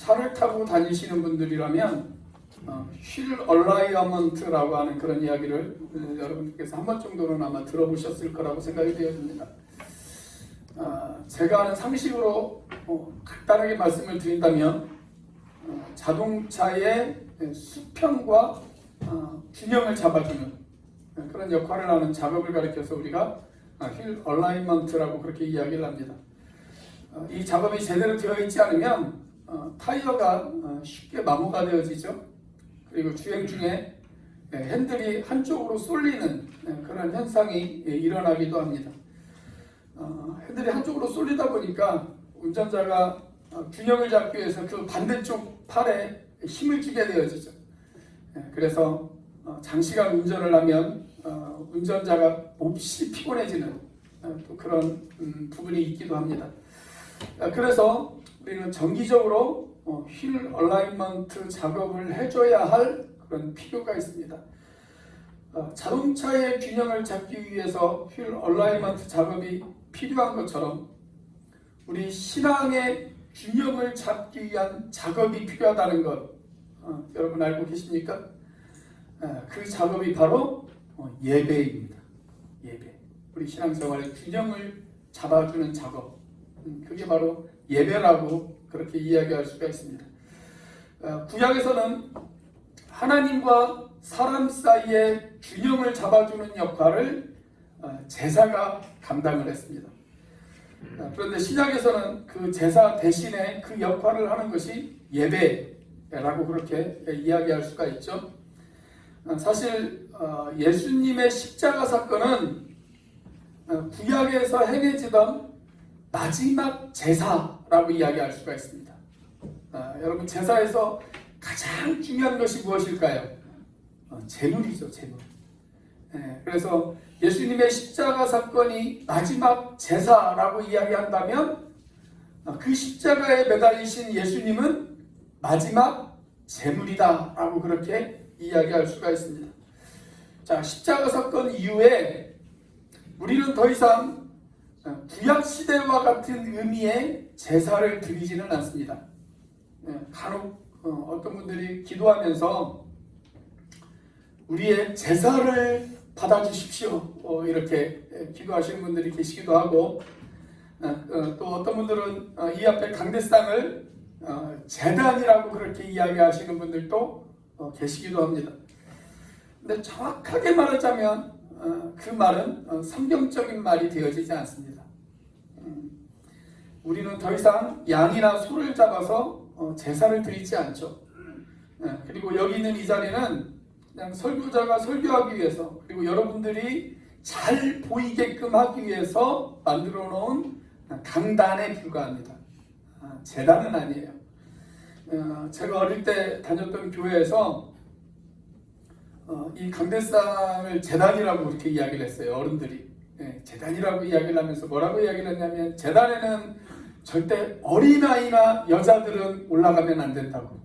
차를 타고 다니시는 분들이라면 휠 얼라이먼트라고 하는 그런 이야기를 여러분께서 한 번 정도는 아마 들어보셨을 거라고 생각이 되어집니다. 제가 아는 상식으로 간단하게 말씀을 드린다면 자동차의 수평과 균형을 잡아주는 그런 역할을 하는 작업을 가리켜서 우리가 휠 얼라이먼트라고 그렇게 이야기를 합니다. 이 작업이 제대로 되어 있지 않으면 타이어가 쉽게 마모가 되어지죠. 그리고 주행 중에 핸들이 한쪽으로 쏠리는 그런 현상이 일어나기도 합니다. 핸들이 한쪽으로 쏠리다 보니까 운전자가 균형을 잡기 위해서 그 반대쪽 팔에 힘을 주게 되어지죠. 그래서 장시간 운전을 하면 운전자가 몹시 피곤해지는 또 그런 부분이 있기도 합니다. 그래서 우리는 정기적으로 휠 얼라이먼트 작업을 해줘야 할 그런 필요가 있습니다. 자동차의 균형을 잡기 위해서 휠 얼라이먼트 작업이 필요한 것처럼 우리 신앙의 균형을 잡기 위한 작업이 필요하다는 것 여러분 알고 계십니까? 그 작업이 바로 예배입니다. 예배. 우리 신앙생활의 균형을 잡아주는 작업. 그게 바로 예배라고 그렇게 이야기할 수가 있습니다. 구약에서는 하나님과 사람 사이의 균형을 잡아주는 역할을 제사가 감당을 했습니다. 그런데 신약에서는 그 제사 대신에 그 역할을 하는 것이 예배라고 그렇게 이야기할 수가 있죠. 사실 예수님의 십자가 사건은 구약에서 행해지던 마지막 제사라고 이야기할 수가 있습니다. 여러분 제사에서 가장 중요한 것이 무엇일까요? 제물이죠, 제물. 그래서 예수님의 십자가 사건이 마지막 제사라고 이야기한다면 그 십자가에 매달리신 예수님은 마지막 제물이다라고 그렇게 이야기할 수가 있습니다. 자, 십자가 사건 이후에 우리는 더 이상 구약 시대와 같은 의미의 제사를 드리지는 않습니다. 간혹 어떤 분들이 기도하면서 우리의 제사를 받아주십시오 이렇게 기도하시는 분들이 계시기도 하고 또 어떤 분들은 이 앞에 강대상을 제단이라고 그렇게 이야기하시는 분들도 계시기도 합니다. 근데 정확하게 말하자면 그 말은 성경적인 말이 되어지지 않습니다. 우리는 더 이상 양이나 소를 잡아서 제사를 드리지 않죠. 그리고 여기 있는 이 자리는 그냥 설교자가 설교하기 위해서 그리고 여러분들이 잘 보이게끔 하기 위해서 만들어 놓은 강단에 불과합니다. 제단은 아니에요. 제가 어릴 때 다녔던 교회에서 이 강대상을 제단이라고 그렇게 이야기를 했어요. 어른들이 제단이라고 이야기를 하면서 뭐라고 이야기를 했냐면 제단에는 절대 어린아이나 여자들은 올라가면 안 된다고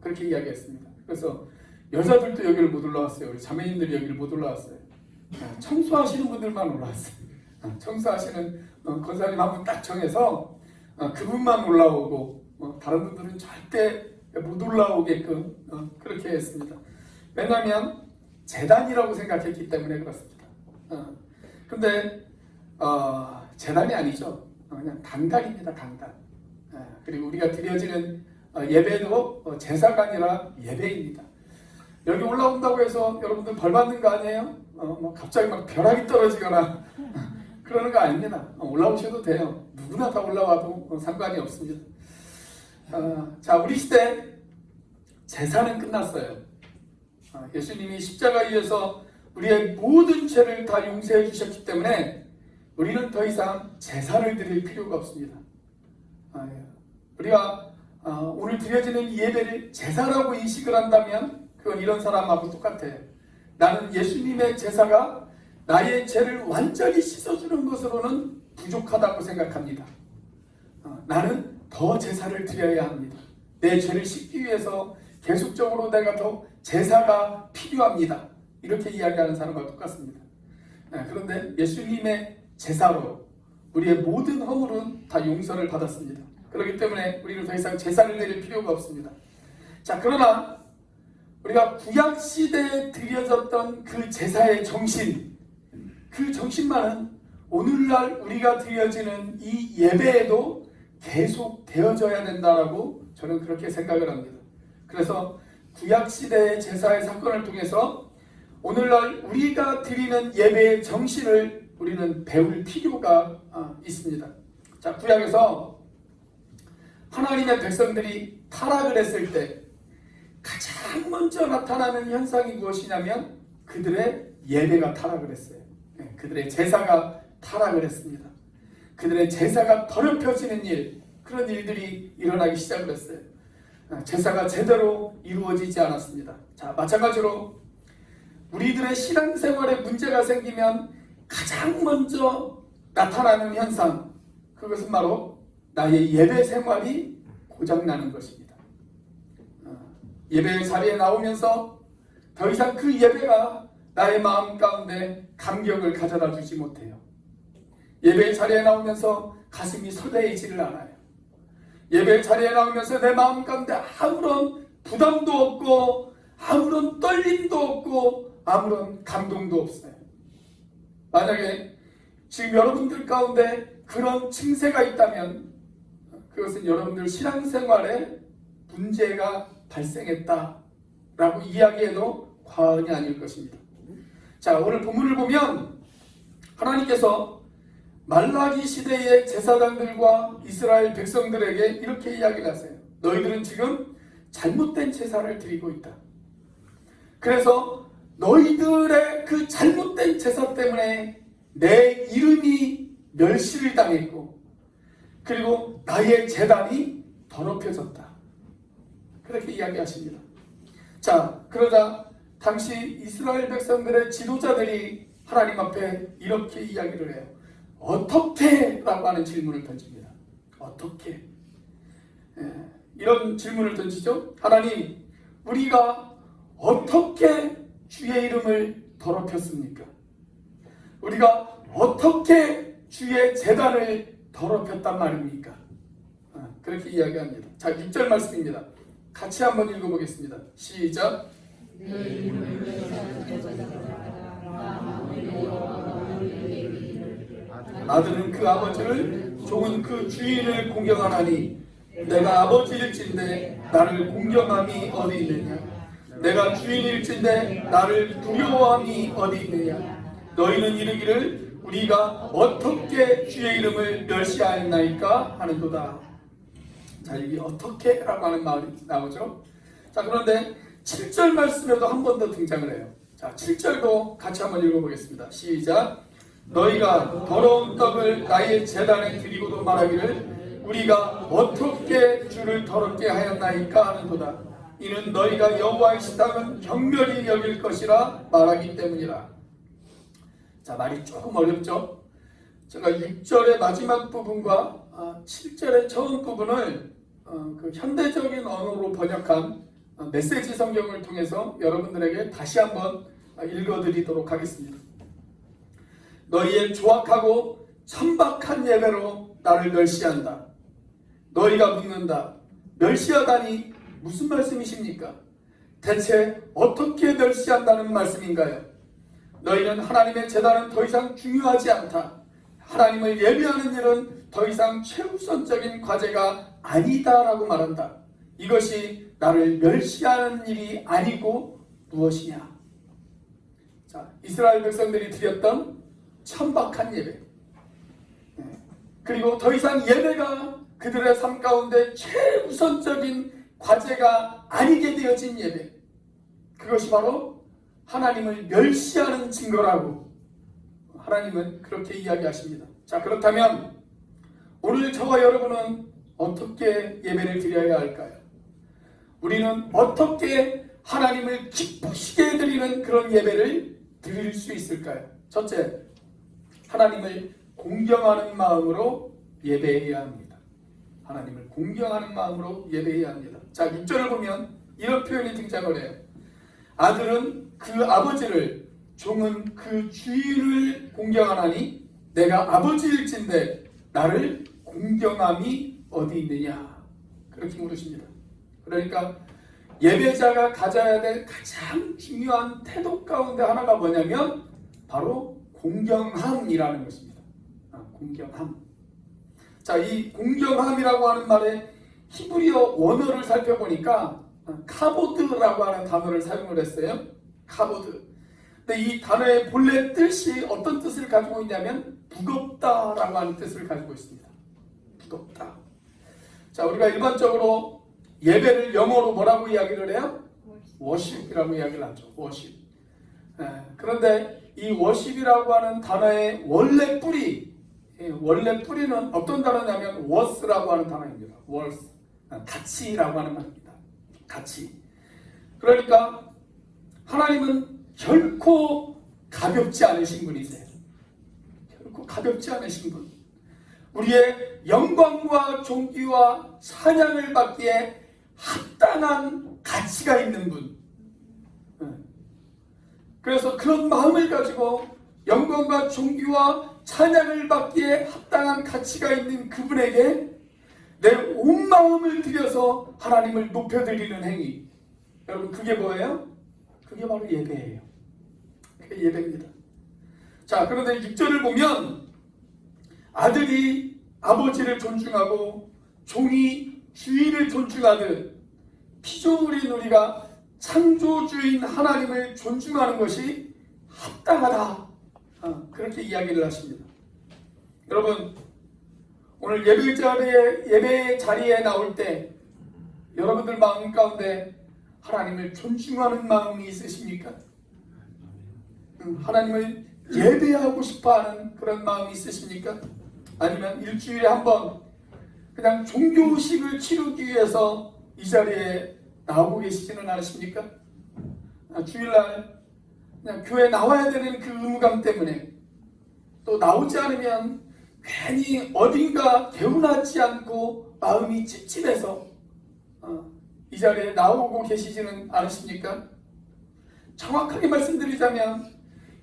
그렇게 이야기했습니다. 그래서 여자들도 여기를 못 올라왔어요. 우리 자매님들이 여기를 못 올라왔어요. 청소하시는 분들만 올라왔어요. 청소하시는 권사님 한 분 딱 정해서 그분만 올라오고 다른 분들은 절대 못 올라오게끔 그렇게 했습니다. 왜냐하면 제단이라고 생각했기 때문에 그렇습니다. 근데 제단이 아니죠. 그냥 강단입니다. 강단. 그리고 우리가 드려지는 예배도 제사가 아니라 예배입니다. 여기 올라온다고 해서 여러분들 벌 받는 거 아니에요? 갑자기 막 벼락이 떨어지거나 그러는 거 아닙니다. 올라오셔도 돼요. 누구나 다 올라와도 상관이 없습니다. 자, 우리 시대 제사는 끝났어요. 예수님이 십자가 위에서 우리의 모든 죄를 다 용서해 주셨기 때문에 우리는 더 이상 제사를 드릴 필요가 없습니다. 우리가 오늘 드려지는 예배를 제사라고 인식을 한다면 그건 이런 사람하고 똑같아요. 나는 예수님의 제사가 나의 죄를 완전히 씻어주는 것으로는 부족하다고 생각합니다. 나는 더 제사를 드려야 합니다. 내 죄를 씻기 위해서 계속적으로 내가 더 제사가 필요합니다. 이렇게 이야기하는 사람과 똑같습니다. 그런데 예수님의 제사로 우리의 모든 허물은 다 용서를 받았습니다. 그렇기 때문에 우리는 더 이상 제사를 드릴 필요가 없습니다. 자, 그러나 우리가 구약시대에 드려졌던 그 제사의 정신, 그 정신만은 오늘날 우리가 드려지는 이 예배에도 계속 되어져야 된다라고 저는 그렇게 생각을 합니다. 그래서 구약시대의 제사의 사건을 통해서 오늘날 우리가 드리는 예배의 정신을 우리는 배울 필요가 있습니다. 자, 구약에서 하나님의 백성들이 타락을 했을 때 가장 먼저 나타나는 현상이 무엇이냐면 그들의 예배가 타락을 했어요. 그들의 제사가 타락을 했습니다. 그들의 제사가 더럽혀지는 일, 그런 일들이 일어나기 시작을 했어요. 제사가 제대로 이루어지지 않았습니다. 자, 마찬가지로 우리들의 신앙생활에 문제가 생기면 가장 먼저 나타나는 현상, 그것은 바로 나의 예배 생활이 고장나는 것입니다. 예배 자리에 나오면서 더 이상 그 예배가 나의 마음 가운데 감격을 가져다 주지 못해요. 예배 자리에 나오면서 가슴이 설레이지를 않아요. 예배 자리에 나오면서 내 마음 가운데 아무런 부담도 없고 아무런 떨림도 없고 아무런 감동도 없어요. 만약에 지금 여러분들 가운데 그런 증세가 있다면 그것은 여러분들 신앙생활에 문제가 발생했다라고 이야기해도 과언이 아닐 것입니다. 자, 오늘 본문을 보면 하나님께서 말라기 시대의 제사장들과 이스라엘 백성들에게 이렇게 이야기를 하세요. 너희들은 지금 잘못된 제사를 드리고 있다. 그래서 너희들의 그 잘못된 제사 때문에 내 이름이 멸시를 당했고 그리고 나의 제단이 더럽혀졌다. 그렇게 이야기하십니다. 자, 그러자 당시 이스라엘 백성들의 지도자들이 하나님 앞에 이렇게 이야기를 해요. 어떻게? 라고 하는 질문을 던집니다. 어떻게? 이런 질문을 던지죠. 하나님, 우리가 어떻게 주의 이름을 더럽혔습니까? 우리가 어떻게 주의 제단을 더럽혔단 말입니까? 그렇게 이야기합니다. 자, 6절 말씀입니다. 같이 한번 읽어보겠습니다. 시작. 아들은 그 아버지를, 종은 그 주인을 공경하나니 내가 아버지일진데 나를 공경함이 어디 있느냐? 내가 주인일진데 나를 두려워함이 어디 있느냐? 너희는 이르기를 우리가 어떻게 주의 이름을 멸시하였나이까 하는도다. 자, 여기 어떻게? 라고 하는 말이 나오죠. 자, 그런데 7절 말씀에도 한 번 더 등장을 해요. 자, 7절도 같이 한번 읽어보겠습니다. 시작. 너희가 더러운 떡을 나의 제단에 드리고도 말하기를 우리가 어떻게 주를 더럽게 하였나이까 하는도다. 이는 너희가 여호와의 식당은 경멸히 여길 것이라 말하기 때문이라. 자, 말이 조금 어렵죠. 제가 6절의 마지막 부분과 7절의 처음 부분을 그 현대적인 언어로 번역한 메시지 성경을 통해서 여러분들에게 다시 한번 읽어드리도록 하겠습니다. 너희의 조악하고 천박한 예배로 나를 멸시한다. 너희가 묻는다. 멸시하다니 무슨 말씀이십니까? 대체 어떻게 멸시한다는 말씀인가요? 너희는 하나님의 제단은 더 이상 중요하지 않다. 하나님을 예배하는 일은 더 이상 최우선적인 과제가 아니다라고 말한다. 이것이 나를 멸시하는 일이 아니고 무엇이냐? 자, 이스라엘 백성들이 드렸던 천박한 예배, 그리고 더 이상 예배가 그들의 삶 가운데 최우선적인 과제가 아니게 되어진 예배, 그것이 바로 하나님을 멸시하는 증거라고 하나님은 그렇게 이야기하십니다. 자, 그렇다면 오늘 저와 여러분은 어떻게 예배를 드려야 할까요? 우리는 어떻게 하나님을 기쁘시게 드리는 그런 예배를 드릴 수 있을까요? 첫째, 하나님을 공경하는 마음으로 예배해야 합니다. 하나님을 공경하는 마음으로 예배해야 합니다. 자, 6절을 보면 이런 표현이 등장을 해요. 아들은 그 아버지를, 종은 그 주인을 공경하나니 내가 아버지일진데 나를 공경함이 어디 있느냐? 그렇게 물으십니다. 그러니까 예배자가 가져야 될 가장 중요한 태도 가운데 하나가 뭐냐면 바로 공경함이라는 것입니다. 공경함. 자, 이 공경함이라고 하는 말의 히브리어 원어를 살펴보니까 카보드라고 하는 단어를 사용을 했어요. 카보드. 근데 이 단어의 본래 뜻이 어떤 뜻을 가지고 있냐면 무겁다라고 하는 뜻을 가지고 있습니다. 무겁다. 자, 우리가 일반적으로 예배를 영어로 뭐라고 이야기를 해요? 워십이라고 이야기를 하죠. 워십. 그런데 이 워십이라고 하는 단어의 원래 뿌리는 어떤 단어냐면 워스라고 하는 단어입니다. 워스. 가치라고 하는 말입니다. 가치. 그러니까 하나님은 결코 가볍지 않으신 분이세요. 결코 가볍지 않으신 분. 우리의 영광과 존귀와 찬양을 받기에 합당한 가치가 있는 분. 그래서 그런 마음을 가지고 영광과 존귀와 찬양을 받기에 합당한 가치가 있는 그분에게 내 온 마음을 들여서 하나님을 높여드리는 행위. 여러분, 그게 뭐예요? 그게 바로 예배예요. 그게 예배입니다. 자, 그런데 6절을 보면 아들이 아버지를 존중하고 종이 주인을 존중하듯 피조물인 우리가 창조주인 하나님을 존중하는 것이 합당하다. 그렇게 이야기를 하십니다. 여러분, 오늘 예배 자리에 나올 때 여러분들 마음 가운데 하나님을 존중하는 마음이 있으십니까? 하나님을 예배하고 싶어하는 그런 마음이 있으십니까? 아니면 일주일에 한 번 그냥 종교식을 치르기 위해서 이 자리에 나오고 계시지는 않으십니까? 주일날 그냥 교회 나와야 되는 그 의무감 때문에 또 나오지 않으면 괜히 어딘가 개운하지 않고 마음이 찝찝해서 이 자리에 나오고 계시지는 않으십니까? 정확하게 말씀드리자면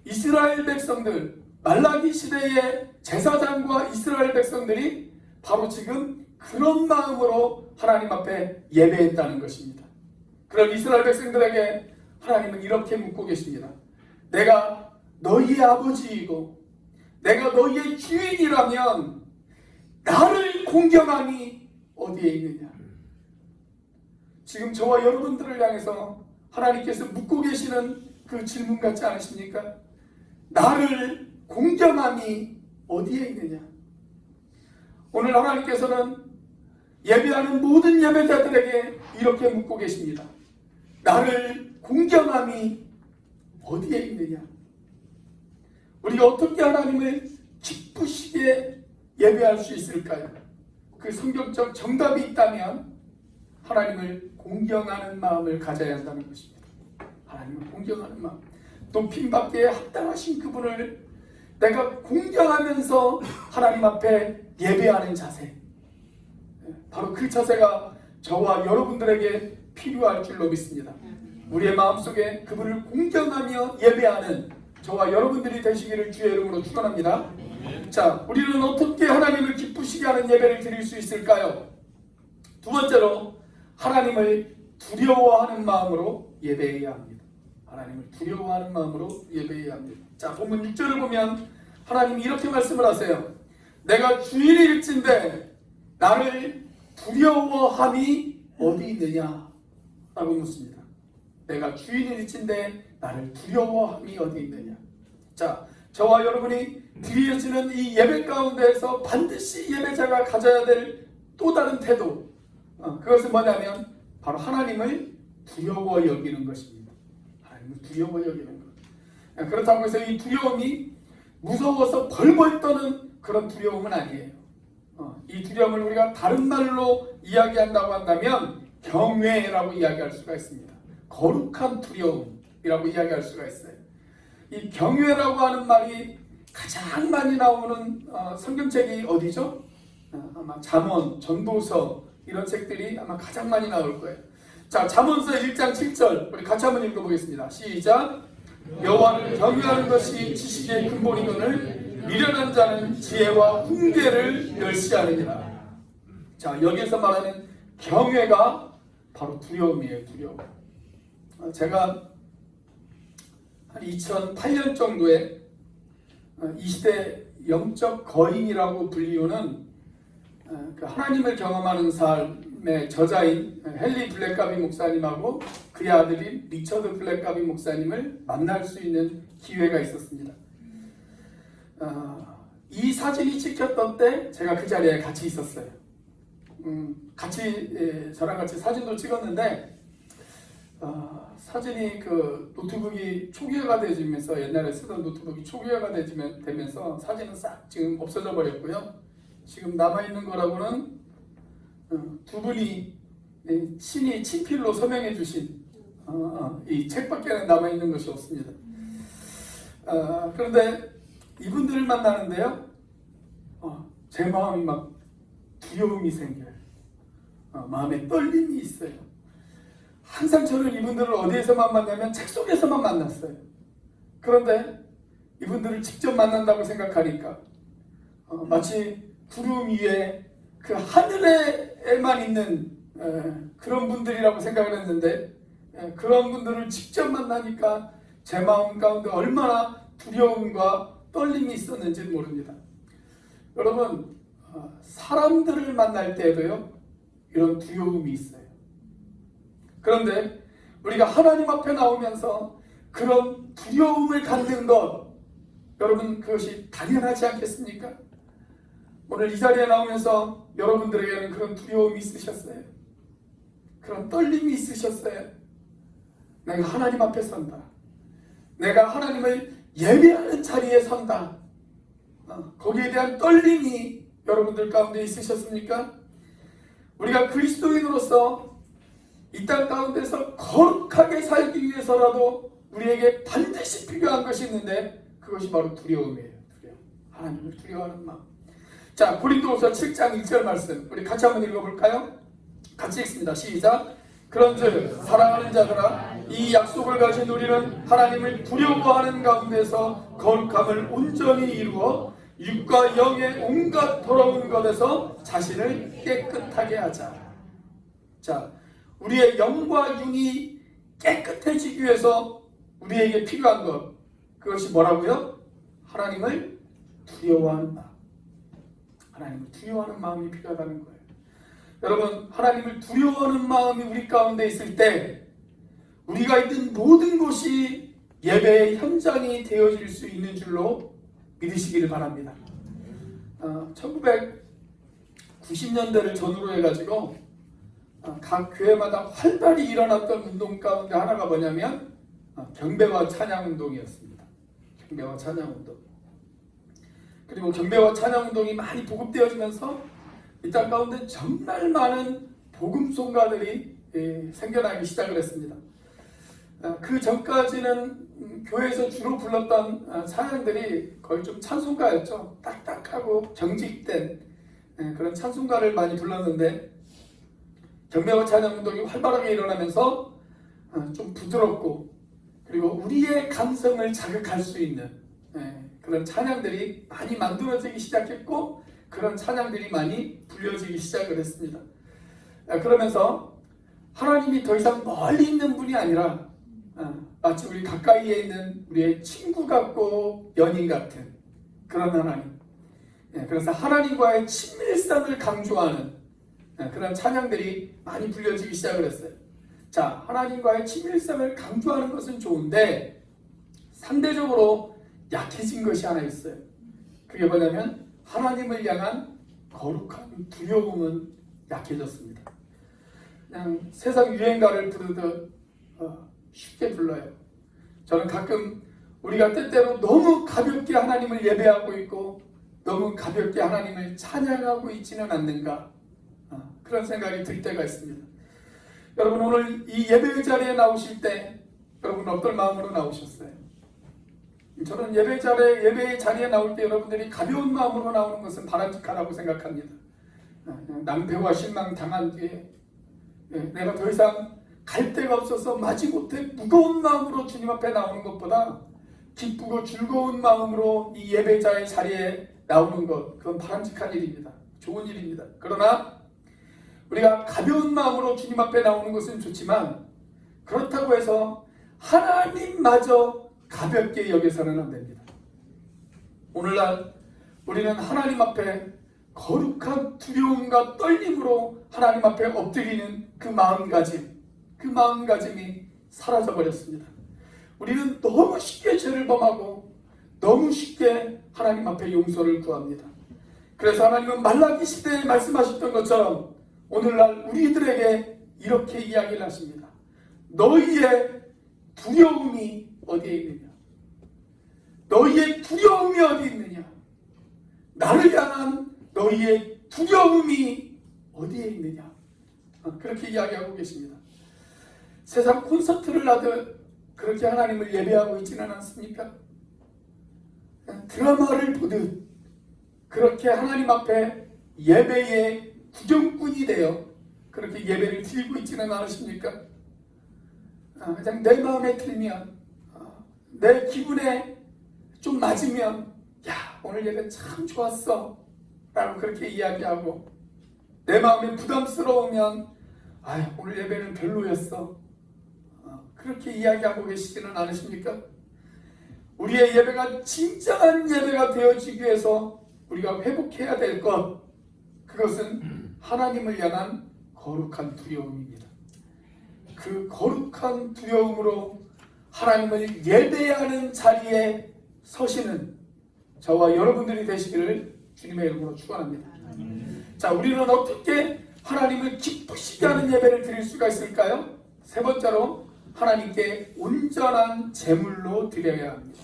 이스라엘 백성들, 말라기 시대의 제사장과 이스라엘 백성들이 바로 지금 그런 마음으로 하나님 앞에 예배했다는 것입니다. 그런 이스라엘 백성들에게 하나님은 이렇게 묻고 계십니다. 내가 너희의 아버지이고 내가 너희의 주인이라면 나를 공경함이 어디에 있느냐? 지금 저와 여러분들을 향해서 하나님께서 묻고 계시는 그 질문 같지 않으십니까? 나를 공경함이 어디에 있느냐? 오늘 하나님께서는 예배하는 모든 예배자들에게 이렇게 묻고 계십니다. 나를 공경함이 어디에 있느냐? 우리가 어떻게 하나님을 기쁘시게 예배할 수 있을까요? 그 성경적 정답이 있다면 하나님을 공경하는 마음을 가져야 한다는 것입니다. 하나님을 공경하는 마음. 높임받기에 합당하신 그분을 내가 공경하면서 하나님 앞에 예배하는 자세. 바로 그 자세가 저와 여러분들에게 필요할 줄로 믿습니다. 우리의 마음속에 그분을 공경하며 예배하는 저와 여러분들이 되시기를 주의 이름으로 축원합니다. 자, 우리는 어떻게 하나님을 기쁘시게 하는 예배를 드릴 수 있을까요? 두 번째로 하나님을 두려워하는 마음으로 예배해야 합니다. 하나님을 두려워하는 마음으로 예배해야 합니다. 자, 본문 6절을 보면 하나님이 이렇게 말씀을 하세요. 내가 주일일진데 나를 두려워함이 어디 있느냐? 라고 묻습니다. 내가 주인일진데 나를 두려워함이 어디 있느냐? 자, 저와 여러분이 드려지는 이 예배 가운데에서 반드시 예배자가 가져야 될 또 다른 태도, 그것은 뭐냐면 바로 하나님을 두려워 여기는 것입니다. 하나님을 두려워 여기는 것. 그렇다고 해서 이 두려움이 무서워서 벌벌 떠는 그런 두려움은 아니에요. 이 두려움을 우리가 다른 말로 이야기한다고 한다면 경외라고 이야기할 수가 있습니다. 거룩한 두려움이라고 이야기할 수가 있어요. 이 경외라고 하는 말이 가장 많이 나오는 성경책이 어디죠? 아마 잠언, 전도서 이런 책들이 아마 가장 많이 나올 거예요. 자, 잠언서 1장 7절 우리 같이 한번 읽어보겠습니다. 시작. 여호와를 경외하는 것이 지식의 근본이거늘 미련한 자는 지혜와 훈계를 멸시하느니라. 자, 여기에서 말하는 경외가 바로 두려움이에요. 두려움. 제가 한 2008년 정도에 이 시대 영적 거인이라고 불리우는 하나님을 경험하는 삶의 저자인 헨리 블랙가비 목사님하고 그의 아들인 리처드 블랙가비 목사님을 만날 수 있는 기회가 있었습니다. 이 사진이 찍혔던 때 제가 그 자리에 같이 있었어요. 저랑 같이 사진도 찍었는데 사진이 그 노트북이 초기화가 되면서 옛날에 쓰던 노트북이 초기화가 되면서 사진은 싹 지금 없어져 버렸고요. 지금 남아있는 거라고는 두 분이 친히 친필로 서명해 주신 이 책밖에 남아있는 것이 없습니다. 그런데 이분들을 만나는데요, 제 마음이 막 두려움이 생겨요. 마음에 떨림이 있어요. 항상 저는 이분들을 어디에서만 만나면 책 속에서만 만났어요. 그런데 이분들을 직접 만난다고 생각하니까 마치 구름 위에 그 하늘에만 있는 그런 분들이라고 생각을 했는데 그런 분들을 직접 만나니까 제 마음 가운데 얼마나 두려움과 떨림이 있었는지 모릅니다. 여러분, 사람들을 만날 때에도요, 이런 두려움이 있어요. 그런데 우리가 하나님 앞에 나오면서 그런 두려움을 갖는 것, 여러분, 그것이 당연하지 않겠습니까? 오늘 이 자리에 나오면서 여러분들에게는 그런 두려움이 있으셨어요? 그런 떨림이 있으셨어요? 내가 하나님 앞에 선다. 내가 하나님을 예배하는 자리에 선다. 거기에 대한 떨림이 여러분들 가운데 있으셨습니까? 우리가 그리스도인으로서 이 땅 가운데서 거룩하게 살기 위해서라도 우리에게 반드시 필요한 것이 있는데 그것이 바로 두려움이에요. 두려움. 하나님을 두려워하는 마음. 자, 고린도후서 7장 1절 말씀 우리 같이 한번 읽어볼까요? 같이 읽습니다. 시작. 그런즉 사랑하는 자들아, 이 약속을 가진 우리는 하나님을 두려워하는 가운데서 거룩함을 온전히 이루어 육과 영의 온갖 더러운 것에서 자신을 깨끗하게 하자. 자, 우리의 영과 육이 깨끗해지기 위해서 우리에게 필요한 것, 그것이 뭐라고요? 하나님을 두려워하는 마음. 하나님을 두려워하는 마음이 필요하다는 거예요. 여러분, 하나님을 두려워하는 마음이 우리 가운데 있을 때 우리가 있는 모든 곳이 예배의 현장이 되어질 수 있는 줄로 믿으시기를 바랍니다. 1990년대를 전후로 해가지고 각 교회마다 활발히 일어났던 운동 가운데 하나가 뭐냐면 경배와 찬양 운동이었습니다. 경배와 찬양 운동. 그리고 경배와 찬양 운동이 많이 보급되어지면서 이 땅 가운데 정말 많은 복음송가들이 생겨나기 시작을 했습니다. 그 전까지는 교회에서 주로 불렀던 찬양들이 거의 좀 찬송가였죠. 딱딱하고 경직된 그런 찬송가를 많이 불렀는데 경배와 찬양 운동이 활발하게 일어나면서 좀 부드럽고 그리고 우리의 감성을 자극할 수 있는 그런 찬양들이 많이 만들어지기 시작했고 그런 찬양들이 많이 불려지기 시작을 했습니다. 그러면서 하나님이 더 이상 멀리 있는 분이 아니라 마치 우리 가까이에 있는 우리의 친구 같고 연인 같은 그런 하나님. 그래서 하나님과의 친밀성을 강조하는 그런 찬양들이 많이 불려지기 시작을 했어요. 자, 하나님과의 친밀성을 강조하는 것은 좋은데 상대적으로 약해진 것이 하나 있어요. 그게 뭐냐면 하나님을 향한 거룩한 두려움은 약해졌습니다. 그냥 세상 유행가를 부르듯 쉽게 불러요. 저는 가끔 우리가 때때로 너무 가볍게 하나님을 예배하고 있고 너무 가볍게 하나님을 찬양하고 있지는 않는가, 그런 생각이 들 때가 있습니다. 여러분, 오늘 이 예배 자리에 나오실 때 여러분 어떤 마음으로 나오셨어요? 저는 예배 자리에 나올 때 여러분들이 가벼운 마음으로 나오는 것은 바람직하다고 생각합니다. 낭패와 실망 당한 뒤에 내가 더 이상 갈 데가 없어서 마지못해 무거운 마음으로 주님 앞에 나오는 것보다 기쁘고 즐거운 마음으로 이 예배자의 자리에 나오는 것, 그건 바람직한 일입니다. 좋은 일입니다. 그러나 우리가 가벼운 마음으로 주님 앞에 나오는 것은 좋지만 그렇다고 해서 하나님마저 가볍게 여겨서는 안 됩니다. 오늘날 우리는 하나님 앞에 거룩한 두려움과 떨림으로 하나님 앞에 엎드리는 그 마음가짐이 사라져버렸습니다. 우리는 너무 쉽게 죄를 범하고 너무 쉽게 하나님 앞에 용서를 구합니다. 그래서 하나님은 말라기 시대에 말씀하셨던 것처럼 오늘날 우리들에게 이렇게 이야기를 하십니다. 너희의 두려움이 어디에 있느냐? 너희의 두려움이 어디 있느냐? 나를 향한 너희의 두려움이 어디에 있느냐? 그렇게 이야기하고 계십니다. 세상 콘서트를 하듯 그렇게 하나님을 예배하고 있지는 않습니까? 드라마를 보듯 그렇게 하나님 앞에 예배의 구경꾼이 되어 그렇게 예배를 드리고 있지는 않으십니까? 그냥 내 마음에 들면, 내 기분에 좀 맞으면, 야, 오늘 예배 참 좋았어 라고 그렇게 이야기하고, 내 마음에 부담스러우면 오늘 예배는 별로였어, 그렇게 이야기하고 계시지는 않으십니까? 우리의 예배가 진정한 예배가 되어지기 위해서 우리가 회복해야 될 것, 그것은 하나님을 향한 거룩한 두려움입니다. 그 거룩한 두려움으로 하나님을 예배하는 자리에 서시는 저와 여러분들이 되시기를 주님의 이름으로 축원합니다. 자, 우리는 어떻게 하나님을 기쁘시게 하는 예배를 드릴 수가 있을까요? 세 번째로 하나님께 온전한 제물로 드려야 합니다.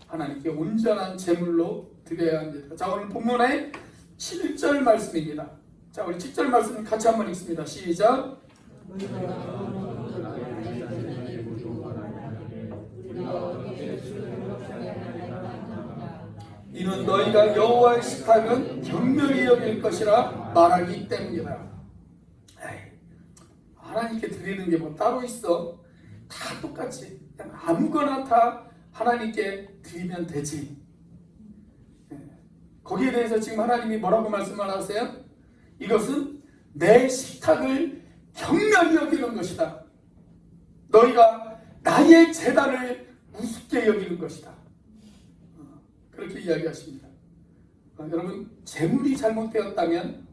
하나님께 온전한 제물로 드려야 합니다. 자, 오늘 본문의 7절 말씀입니다. 자, 우리 7절 말씀 같이 한번 읽습니다. 시작. 이는 너희가 여호와의 식탁은 경멸히 여길 것이라 말하기 때문이다. 하나님께 드리는 게 뭐 따로 있어? 다 똑같이 그냥 아무거나 다 하나님께 드리면 되지. 거기에 대해서 지금 하나님이 뭐라고 말씀을 하세요? 이것은 내 식탁을 경멸히 여기는 것이다. 너희가 나의 제단을 우습게 여기는 것이다. 그렇게 이야기하십니다. 여러분, 제물이 잘못되었다면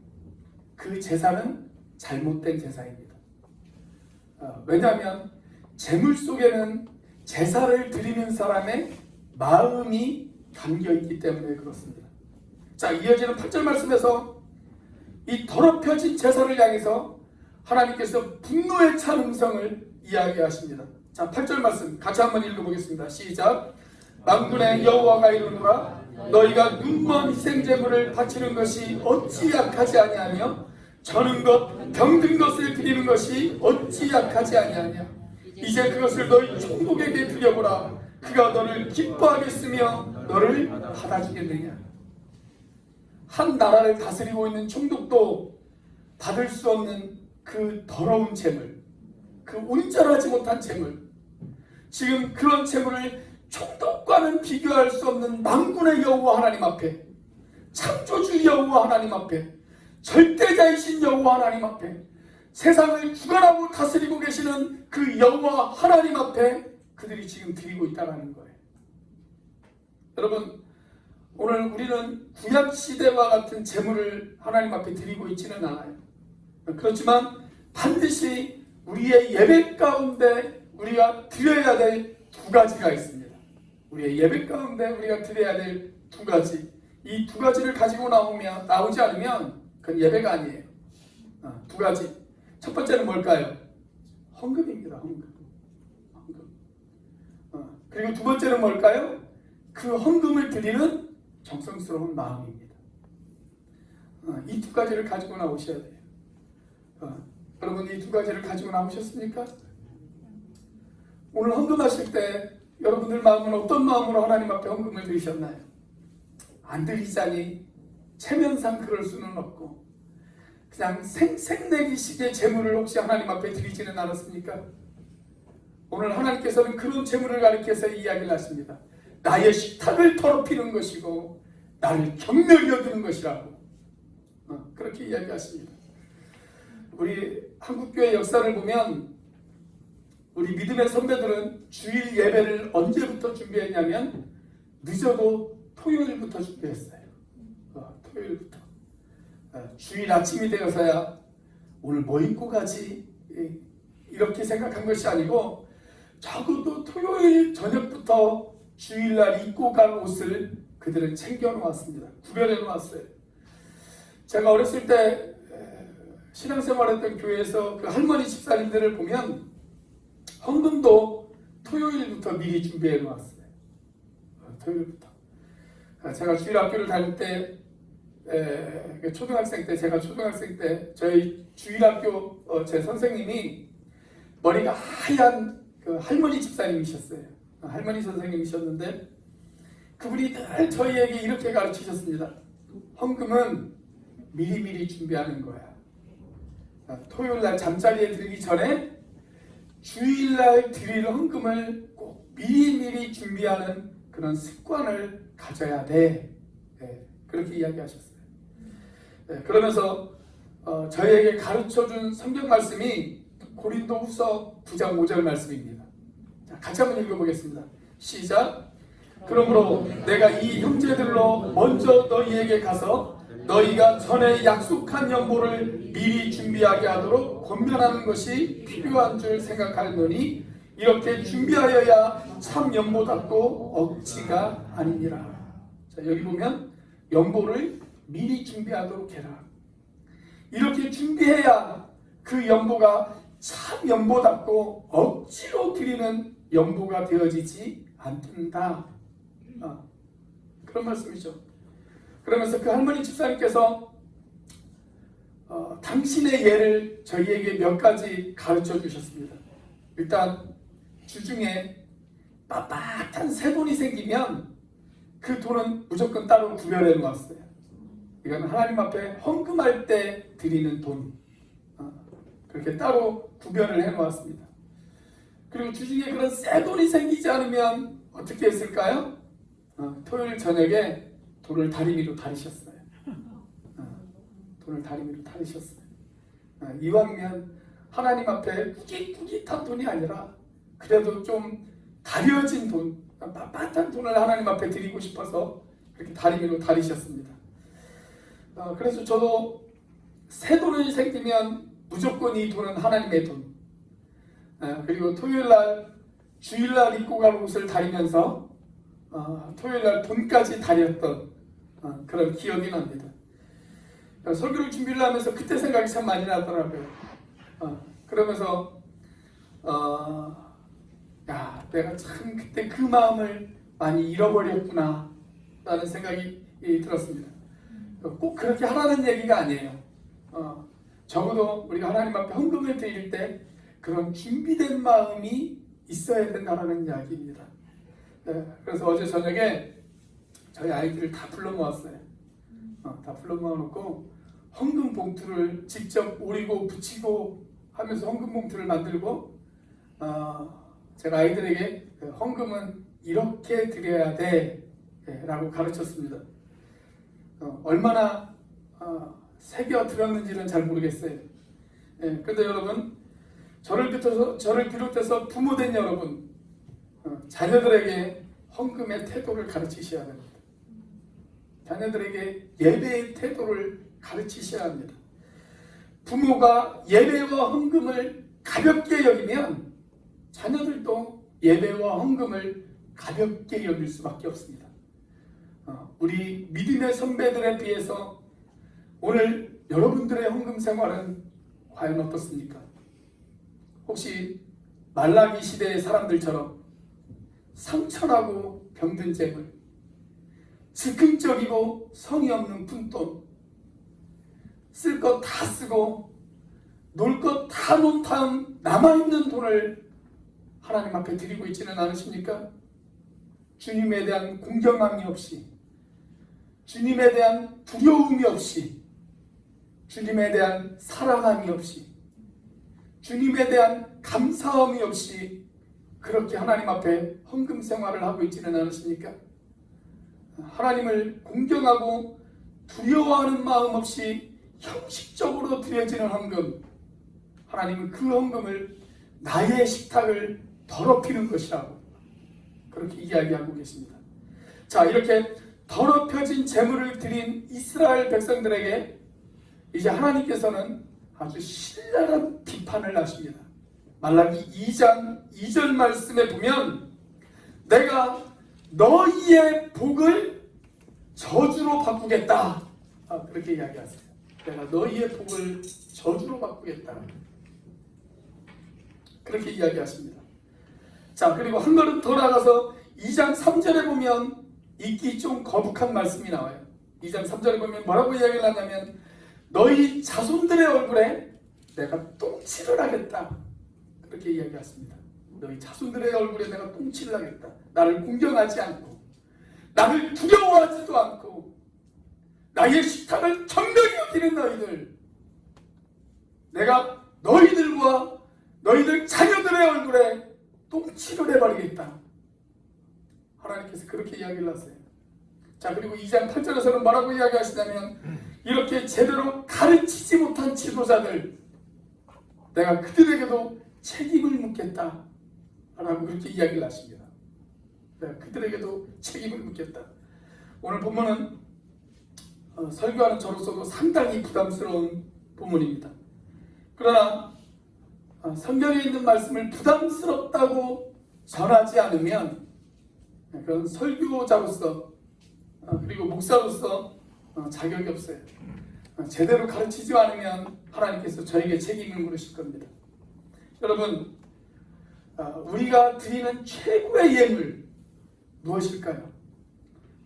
그 제사는 잘못된 제사입니다. 왜냐하면 제물 속에는 제사를 드리는 사람의 마음이 담겨있기 때문에 그렇습니다. 자, 이어지는 8절 말씀에서 이 더럽혀진 제사를 향해서 하나님께서 분노에 찬 음성을 이야기하십니다. 자, 8절 말씀 같이 한번 읽어보겠습니다. 시작. 만군의 여호와가 이르노라 너희가 눈먼 희생제물을 바치는 것이 어찌 약하지 아니하며 저는 것 병든 것을 드리는 것이 어찌 약하지 아니하냐. 이제 그것을 너희 총독에게 드려보라. 그가 너를 기뻐하겠으며 너를 받아주겠느냐. 한 나라를 다스리고 있는 총독도 받을 수 없는 그 더러운 재물, 그 온전하지 못한 재물, 지금 그런 재물을 총독과는 비교할 수 없는 만군의 여호와 하나님 앞에, 창조주 여호와 하나님 앞에, 절대자이신 여호와 하나님 앞에, 세상을 주관하고 다스리고 계시는 그 여호와 하나님 앞에 그들이 지금 드리고 있다는 거예요. 여러분, 오늘 우리는 구약시대와 같은 제물을 하나님 앞에 드리고 있지는 않아요. 그렇지만 반드시 우리의 예배 가운데 우리가 드려야 될 두 가지가 있습니다. 우리의 예배 가운데 우리가 드려야 될 두 가지, 이 두 가지를 가지고 나오지 않으면 그건 예배가 아니에요. 두 가지. 첫 번째는 뭘까요? 헌금입니다. 헌금. 그리고 두 번째는 뭘까요? 그 헌금을 드리는 정성스러운 마음입니다. 이 두 가지를 가지고 나오셔야 돼요. 여러분, 이 두 가지를 가지고 나오셨습니까? 오늘 헌금하실 때 여러분들 마음은 어떤 마음으로 하나님 앞에 헌금을 드리셨나요? 안 드리자니 체면상 그럴 수는 없고 그냥 생색내기식의 제물을 혹시 하나님 앞에 드리지는 않았습니까? 오늘 하나님께서는 그런 제물을 가리켜서 이야기를 하십니다. 나의 식탁을 더럽히는 것이고 나를 경멸히 여기는 것이라고 그렇게 이야기하십니다. 우리 한국교회 역사를 보면 우리 믿음의 선배들은 주일 예배를 언제부터 준비했냐면 늦어도 토요일부터 준비했어요. 토요일부터. 주일 아침이 되어서야 오늘 뭐 입고 가지? 이렇게 생각한 것이 아니고 적어도 토요일 저녁부터 주일날 입고 갈 옷을 그들은 챙겨 놓았습니다. 구별해 놓았어요. 제가 어렸을 때 신앙생활했던 교회에서 그 할머니 집사님들을 보면 헌금도 토요일부터 미리 준비해 놓았어요. 토요일부터. 제가 주일학교를 다닐 때 제가 초등학생 때 저희 주일학교 제 선생님이 머리가 하얀 그 할머니 집사님이셨어요. 할머니 선생님이셨는데 그분이 늘 저희에게 이렇게 가르치셨습니다. 헌금은 미리미리 준비하는 거야. 토요일날 잠자리에 들기 전에 주일날 드릴 헌금을 꼭 미리미리 준비하는 그런 습관을 가져야 돼. 그렇게 이야기하셨어요. 그러면서 저희에게 가르쳐준 성경 말씀이 고린도후서 9장 5절 말씀입니다. 자, 같이 한번 읽어보겠습니다. 시작. 그러므로 내가 이 형제들로 먼저 너희에게 가서 너희가 전에 약속한 연보를 미리 준비하게 하도록 권면하는 것이 필요한 줄 생각하노니 이렇게 준비하여야 참 연보답고 억지가 아니니라. 자, 여기 보면 연보를 미리 준비하도록 해라. 이렇게 준비해야 그 연보가 참 연보답고 억지로 드리는 연보가 되어지지 않는다. 그런 말씀이죠. 그러면서 그 할머니 집사님께서 당신의 예를 저희에게 몇 가지 가르쳐 주셨습니다. 일단 주중에 빳빳한 새 돈이 생기면 그 돈은 무조건 따로 구별해 놓았어요. 이건 하나님 앞에 헌금할 때 드리는 돈, 그렇게 따로 구별을 해 놓았습니다. 그리고 주중에 그런 새 돈이 생기지 않으면 어떻게 했을까요? 토요일 저녁에 돈을 다리미로 다리셨어요. 돈을 다리미로 다리셨어요. 이왕이면 하나님 앞에 꾸깃꾸깃한 돈이 아니라 그래도 좀 다려진 돈, 빳빳한 돈을 하나님 앞에 드리고 싶어서 그렇게 다리미로 다리셨습니다. 그래서 저도 새 돈이 생기면 무조건 이 돈은 하나님의 돈. 그리고 토요일날, 주일날 입고 갈 옷을 다리면서 토요일날 돈까지 다렸던 그런 기억이 납니다. 설교를 준비를 하면서 그때 생각이 참 많이 나더라고요. 그러면서 내가 참 그때 그 마음을 많이 잃어버렸구나 라는 생각이 들었습니다. 꼭 그렇게 하라는 얘기가 아니에요. 적어도 우리가 하나님 앞에 헌금을 드릴 때 그런 준비된 마음이 있어야 된다는 이야기입니다. 그래서 어제 저녁에 저희 아이들을 다 불러 모았어요. 다 불러 모아놓고 헌금 봉투를 직접 오리고 붙이고 하면서 헌금 봉투를 만들고 제가 아이들에게 헌금은 이렇게 드려야 돼 라고 가르쳤습니다. 얼마나 새겨 들었는지는 잘 모르겠어요. 그런데 여러분, 저를 비롯해서 부모된 여러분, 자녀들에게 헌금의 태도를 가르치셔야 됩니다. 자녀들에게 예배의 태도를 가르치셔야 합니다. 부모가 예배와 헌금을 가볍게 여기면 자녀들도 예배와 헌금을 가볍게 여길 수밖에 없습니다. 우리 믿음의 선배들에 비해서 오늘 여러분들의 헌금 생활은 과연 어떻습니까? 혹시 말라기 시대의 사람들처럼 상처나고 병든 재물, 즉흥적이고 성의 없는 푼돈, 쓸 것 다 쓰고 놀 것 다 논 다음 남아있는 돈을 하나님 앞에 드리고 있지는 않으십니까? 주님에 대한 공경함이 없이, 주님에 대한 두려움이 없이, 주님에 대한 사랑함이 없이, 주님에 대한 감사함이 없이 그렇게 하나님 앞에 헌금 생활을 하고 있지는 않으십니까? 하나님을 공경하고 두려워하는 마음 없이 형식적으로 드려지는 헌금, 하나님은 그 헌금을 나의 식탁을 더럽히는 것이라고 그렇게 이야기하고 계십니다. 자, 이렇게 더럽혀진 제물을 드린 이스라엘 백성들에게 이제 하나님께서는 아주 신랄한 비판을 하십니다. 말라기 2장 2절 말씀에 보면 내가 너희의 복을 저주로 바꾸겠다. 그렇게 이야기하세요. 내가 너희의 복을 저주로 바꾸겠다. 그렇게 이야기하십니다. 자, 그리고 한 걸음 더 나가서 2장 3절에 보면 읽기 좀 거북한 말씀이 나와요. 2장 3절에 보면 뭐라고 이야기를 하냐면 너희 자손들의 얼굴에 내가 똥칠을 하겠다. 그렇게 이야기했습니다. 너희 자손들의 얼굴에 내가 똥칠을 하겠다. 나를 공경하지 않고 나를 두려워하지도 않고 나의 식탁을 정령히 여기는 너희들, 내가 너희들과 너희들 자녀들의 얼굴에 똥칠을 해버리겠다. 하나님께서 그렇게 이야기를 하세요. 자, 그리고 2장 8절에서는 뭐라고 이야기하시냐면 이렇게 제대로 가르치지 못한 지도자들 내가 그들에게도 책임을 묻겠다 라고 그렇게 이야기를 하십니다. 내가 그들에게도 책임을 묻겠다. 오늘 본문은 설교하는 저로서도 상당히 부담스러운 본문입니다. 그러나 성경에 있는 말씀을 부담스럽다고 전하지 않으면 그건 설교자로서 그리고 목사로서 자격이 없어요. 제대로 가르치지 않으면 하나님께서 저에게 책임을 물으실 겁니다. 여러분, 우리가 드리는 최고의 예물 무엇일까요?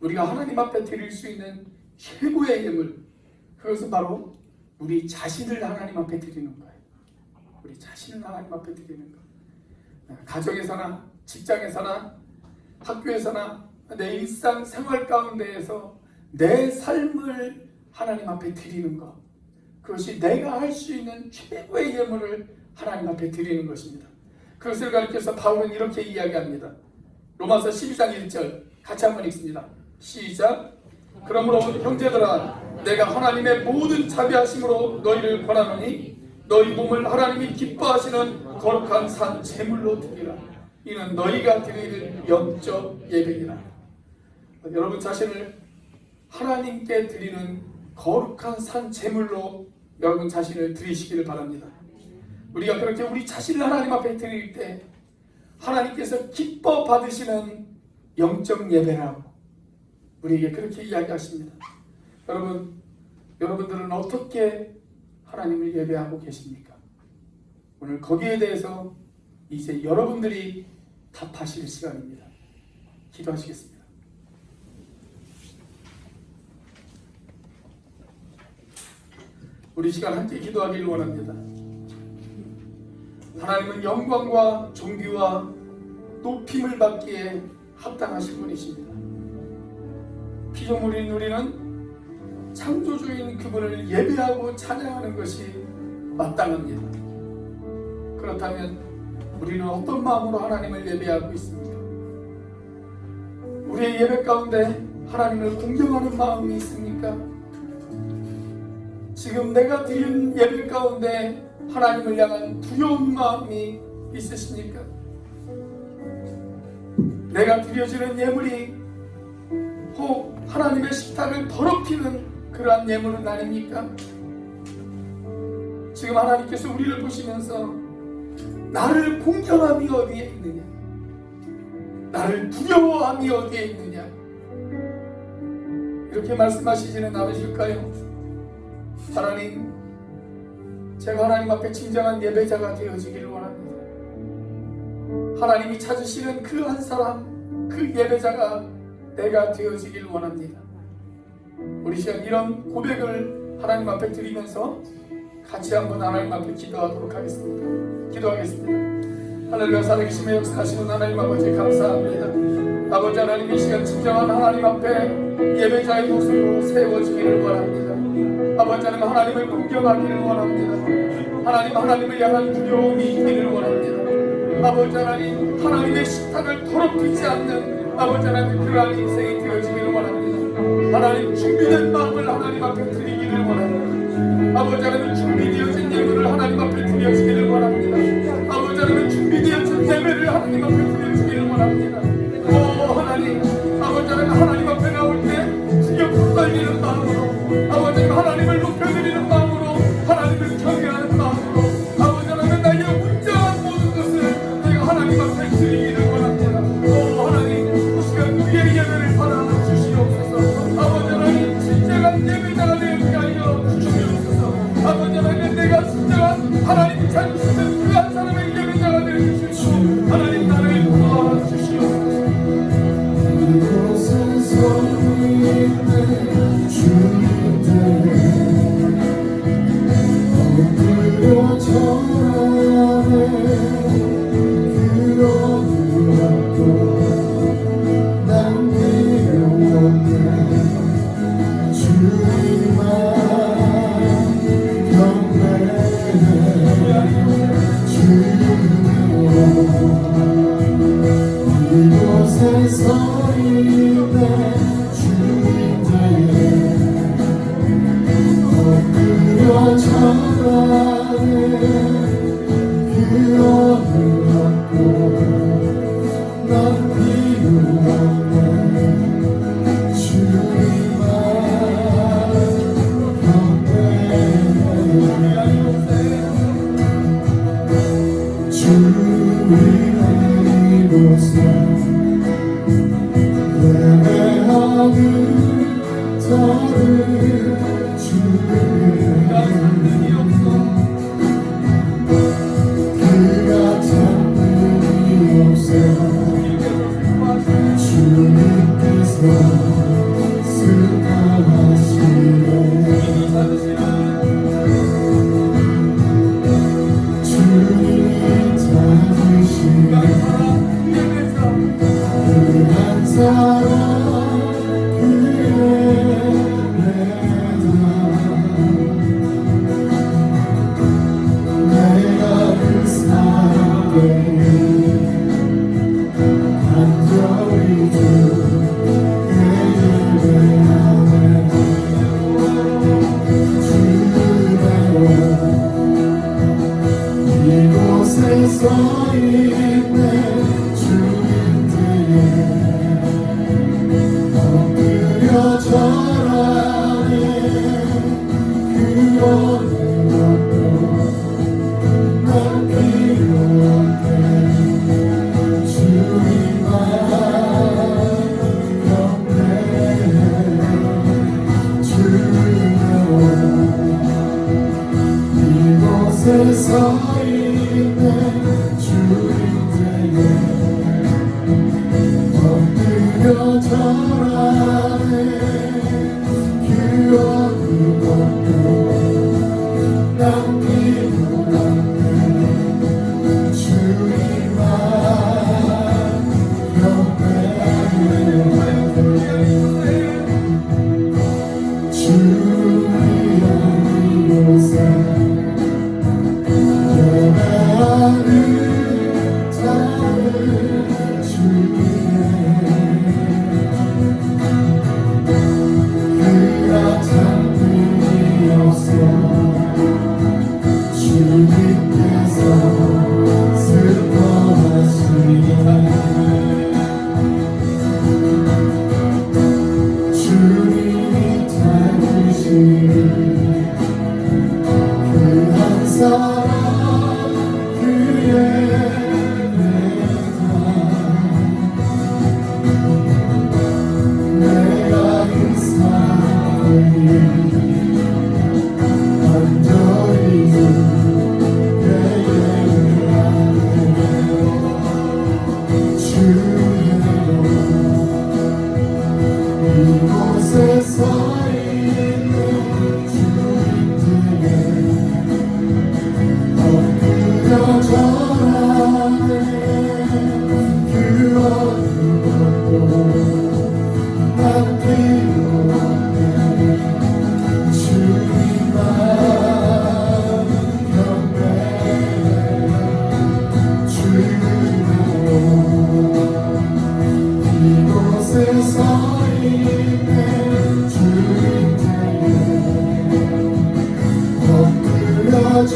우리가 하나님 앞에 드릴 수 있는 최고의 예물, 그것은 바로 우리 자신을 하나님 앞에 드리는 거예요. 우리 자신을 하나님 앞에 드리는 거. 가정에서나 직장에서나 학교에서나 내 일상 생활 가운데에서 내 삶을 하나님 앞에 드리는 것, 그것이 내가 할 수 있는 최고의 예물을 하나님 앞에 드리는 것입니다. 그것을 가리켜서 바울은 이렇게 이야기합니다. 로마서 12장 1절 같이 한번 읽습니다. 시작. 그러므로 형제들아, 내가 하나님의 모든 자비하심으로 너희를 권하노니 너희 몸을 하나님이 기뻐하시는 거룩한 산 제물로 드리라. 이는 너희가 드릴 영적 예배니라. 여러분 자신을 하나님께 드리는 거룩한 산 제물로 여러분 자신을 드리시기를 바랍니다. 우리가 그렇게 우리 자신을 하나님 앞에 드릴 때 하나님께서 기뻐 받으시는 영적 예배라고 우리에게 그렇게 이야기하십니다. 여러분들은 어떻게 하나님을 예배하고 계십니까? 오늘 거기에 대해서 이제 여러분들이 답하실 시간입니다. 기도하시겠습니다. 우리 시간 함께 기도하기를 원합니다. 하나님은 영광과 존귀와 높임을 받기에 합당하신 분이십니다. 피조물인 우리는 창조주인 그분을 예배하고 찬양하는 것이 마땅합니다. 그렇다면 우리는 어떤 마음으로 하나님을 예배하고 있습니까? 우리의 예배 가운데 하나님을 공경하는 마음이 있습니까? 지금 내가 드린 예배 가운데 하나님을 향한 두려운 마음이 있으십니까? 내가 드려지는 예물이 혹 하나님의 식탁을 더럽히는 그러한 예물은 아닙니까? 지금 하나님께서 우리를 보시면서 나를 공경함이 어디에 있느냐? 나를 두려워함이 어디에 있느냐? 이렇게 말씀하시지는 않으실까요? 하나님, 제가 하나님 앞에 진정한 예배자가 되어지기를 원합니다. 하나님이 찾으시는 그 한 사람, 그 예배자가 내가 되어지기를 원합니다. 우리 시간 이런 고백을 하나님 앞에 드리면서 같이 한번 하나님 앞에 기도하도록 하겠습니다. 기도하겠습니다. 하늘과 살아계심에 역사하시는 하나님 아버지 감사합니다. 아버지 하나님, 이 시간 진정한 하나님 앞에 예배자의 모습으로 세워지기를 원합니다. 아버지 하나님, 하나님을 공경하기를 원합니다. 하나님을 향한 두려움이 있기를 원합니다. 아버지 하나님, 하나님의 식탁을 더럽히지 않는 아버지 하나님 그러한 인생이 되어지기를 원합니다. 하나님 준비된 마음을 하나님 앞에 드리기를 원합니다. 아버지 하나님 준비되어진 예물을 하나님 앞에 드려지기를 원합니다. 아버지 하나님 준비되어진 예배를 하나님 앞에 드려지기를 원합니다. 오 하나님, 아버지 하나님 하나님 앞에 나올 때 지겹고 떨리는 마음으로, 아버지 하나님을 높여드리는 마음으로, 하나님을 경외하는 마음으로, 아버지 하나님 나의 문제한 모든 것을 내가 하나님 앞에 드리기를 원합니다. 오 하나님, 이 시간 우리의 예배를 받아 주시옵소서. 아버지 하나님 진정한 예배자가 되게 하여 주시옵소서. 아버지 하나님 내가 진정한 하나님 찾으시는 그 한 사람의 예배자가 되어 주시옵소서. 하나님 나를 도와주시옵소서. 이곳에 서 있네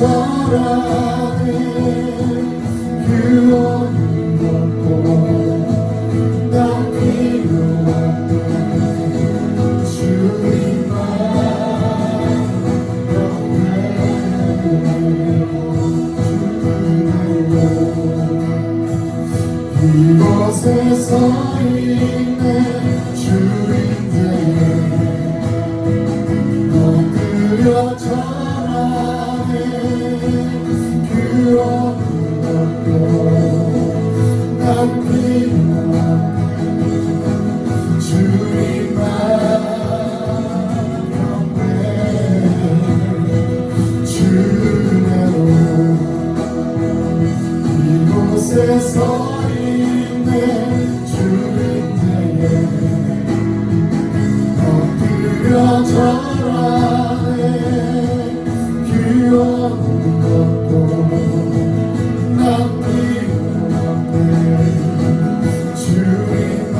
전하네 유언을 받고 난 필요한 주님만 이곳에 서 있네 주인들 엎드려 전하네 그 어느 것도 난 필요한 주님만 영광 주대로 이곳에 서 있네 주인들의 엎드려 전하네 그 어느 것도 난 필요한데 주님만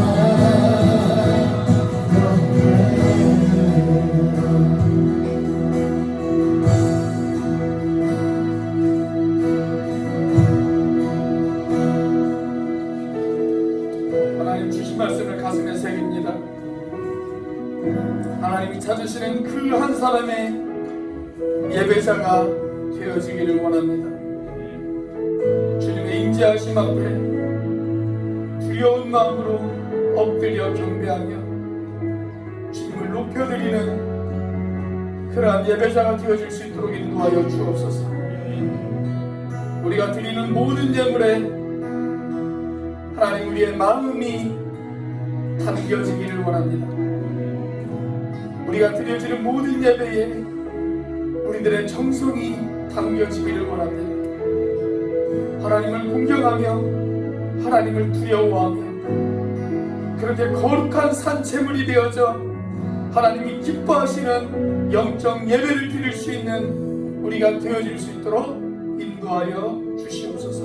하나님 주신 말씀을 가슴에 새깁니다. 하나님이 찾으시는 그 한 사람의 예배자가 되어지기를 원합니다. 주님의 임재하심 앞에 두려운 마음으로 엎드려 경배하며 주님을 높여드리는 그러한 예배자가 되어질 수 있도록 인도하여 주옵소서. 우리가 드리는 모든 예물에 하나님 우리의 마음이 담겨지기를 원합니다. 우리가 드려지는 모든 예배에 우리들의 정성이 담겨지기를 원합니다. 하나님을 공경하며 하나님을 두려워하며 그렇게 거룩한 산채물이 되어져 하나님이 기뻐하시는 영적 예배를 드릴 수 있는 우리가 되어질 수 있도록 인도하여 주시옵소서.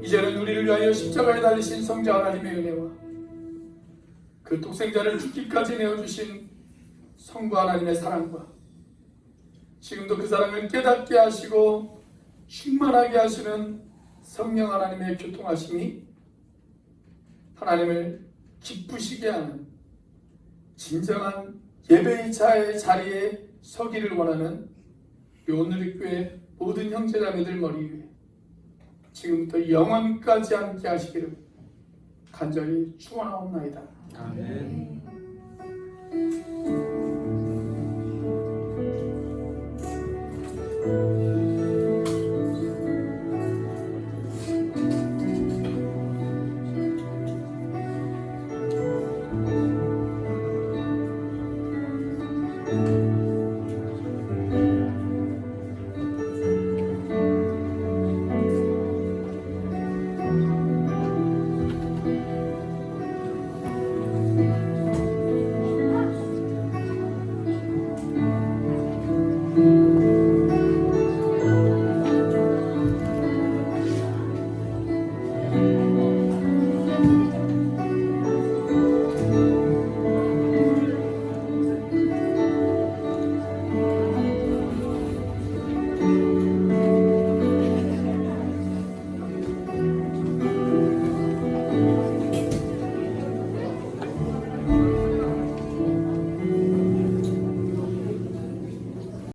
이제는 우리를 위하여 십자가에 달리신 성자 하나님의 은혜와 그 독생자를 죽기까지 내어주신 성부 하나님의 사랑과 지금도 그 사랑을 깨닫게 하시고 충만하게 하시는 성령 하나님의 교통하심이 하나님을 기쁘시게 하는 진정한 예배의 자리에 서기를 원하는 오늘의 교회 모든 형제자매들 머리 위에 지금부터 영원까지 함께 하시기를 간절히 축원하옵나이다. 아멘.